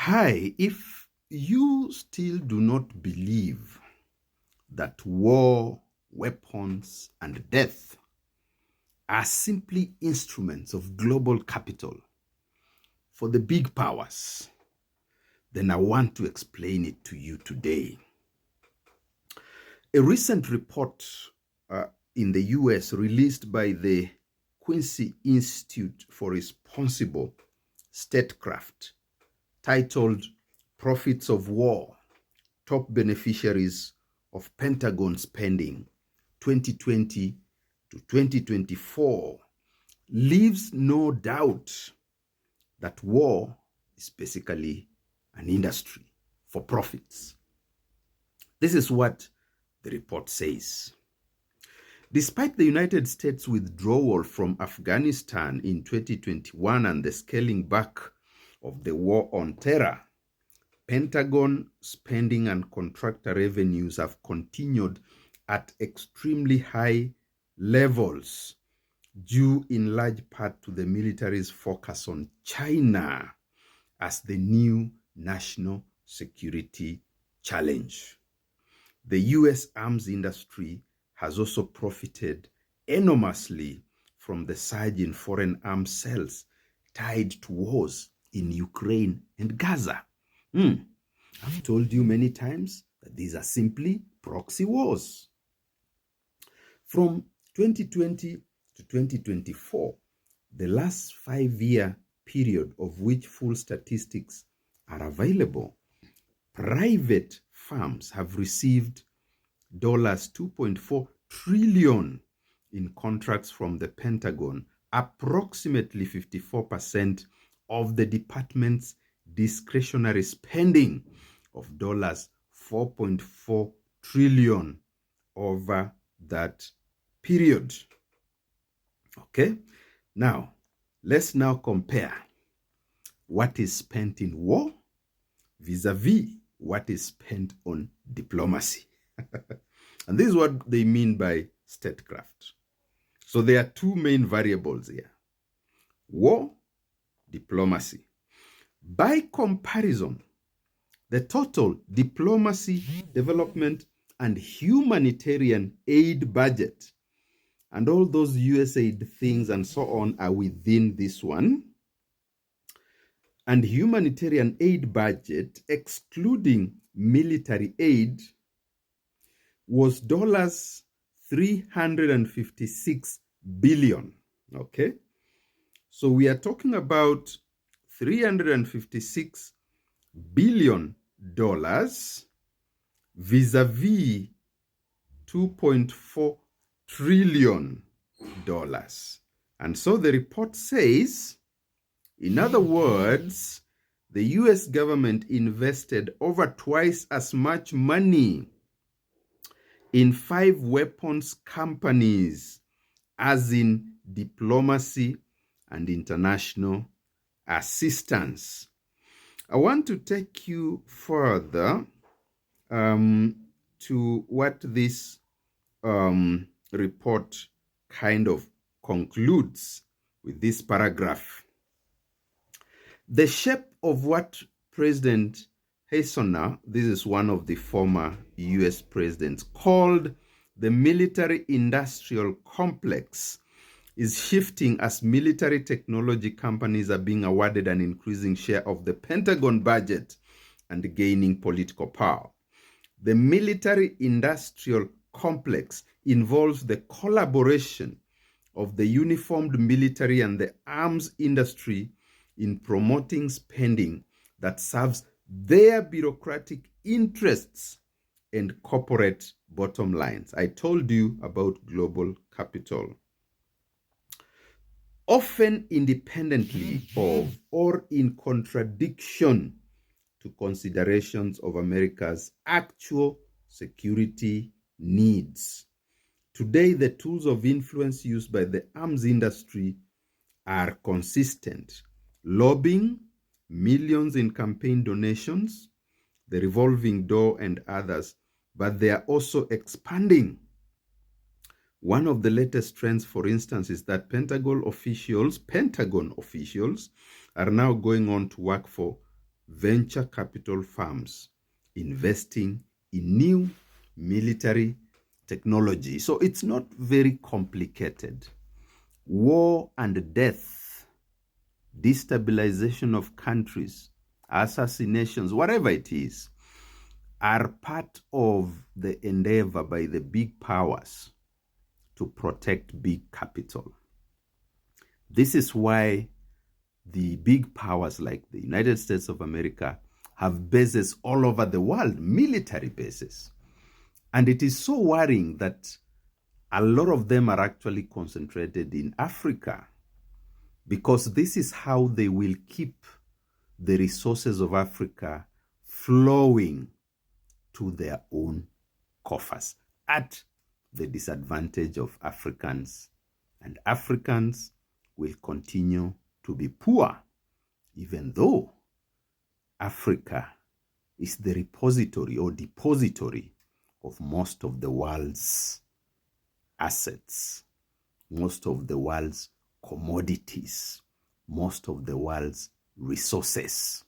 Hi, if you still do not believe that war, weapons, and death are simply instruments of global capital for the big powers, then I want to explain it to you today. A recent report in the US released by the Quincy Institute for Responsible Statecraft titled Profits of War, Top Beneficiaries of Pentagon Spending 2020 to 2024 leaves no doubt that war is basically an industry for profits. This is what the report says. Despite the United States' withdrawal from Afghanistan in 2021 and the scaling back of the war on terror, Pentagon spending and contractor revenues have continued at extremely high levels, due in large part to the military's focus on China as the new national security challenge. The US arms industry has also profited enormously from the surge in foreign arms sales tied to wars in Ukraine and Gaza. I've told you many times that these are simply proxy wars. From 2020 to 2024, the last 5-year period of which full statistics are available, private firms have received $2.4 trillion in contracts from the Pentagon, approximately 54% of the department's discretionary spending of $4.4 trillion over that period. Okay, let's now compare what is spent in war vis-a-vis what is spent on diplomacy. And this is what they mean by statecraft. So there are two main variables here: war, diplomacy. By comparison, the total diplomacy, development, and humanitarian aid budget, and all those USAID things and so on, are within this one. And humanitarian aid budget, excluding military aid, was $356 billion. Okay, so we are talking about $356 billion vis-a-vis $2.4 trillion. And so the report says, in other words, the US government invested over twice as much money in 5 weapons companies as in diplomacy and international assistance. I want to take you further to what this report kind of concludes with this paragraph. The shape of what President Eisenhower, this is one of the former US presidents, called the military-industrial complex, is shifting as military technology companies are being awarded an increasing share of the Pentagon budget and gaining political power. The military-industrial complex involves the collaboration of the uniformed military and the arms industry in promoting spending that serves their bureaucratic interests and corporate bottom lines. I told you about global capital. Often independently of or in contradiction to considerations of America's actual security needs. Today, the tools of influence used by the arms industry are consistent: lobbying, millions in campaign donations, the revolving door, and others, but they are also expanding. One of the latest trends, for instance, is that Pentagon officials are now going on to work for venture capital firms investing in new military technology. So it's not very complicated. War and death, destabilization of countries, assassinations, whatever it is, are part of the endeavor by the big powers to protect big capital. This is why the big powers like the United States of America have bases all over the world, military bases. And it is so worrying that a lot of them are actually concentrated in Africa, because this is how they will keep the resources of Africa flowing to their own coffers at the disadvantage of Africans. And Africans will continue to be poor, even though Africa is the repository or depository of most of the world's assets, most of the world's commodities, most of the world's resources.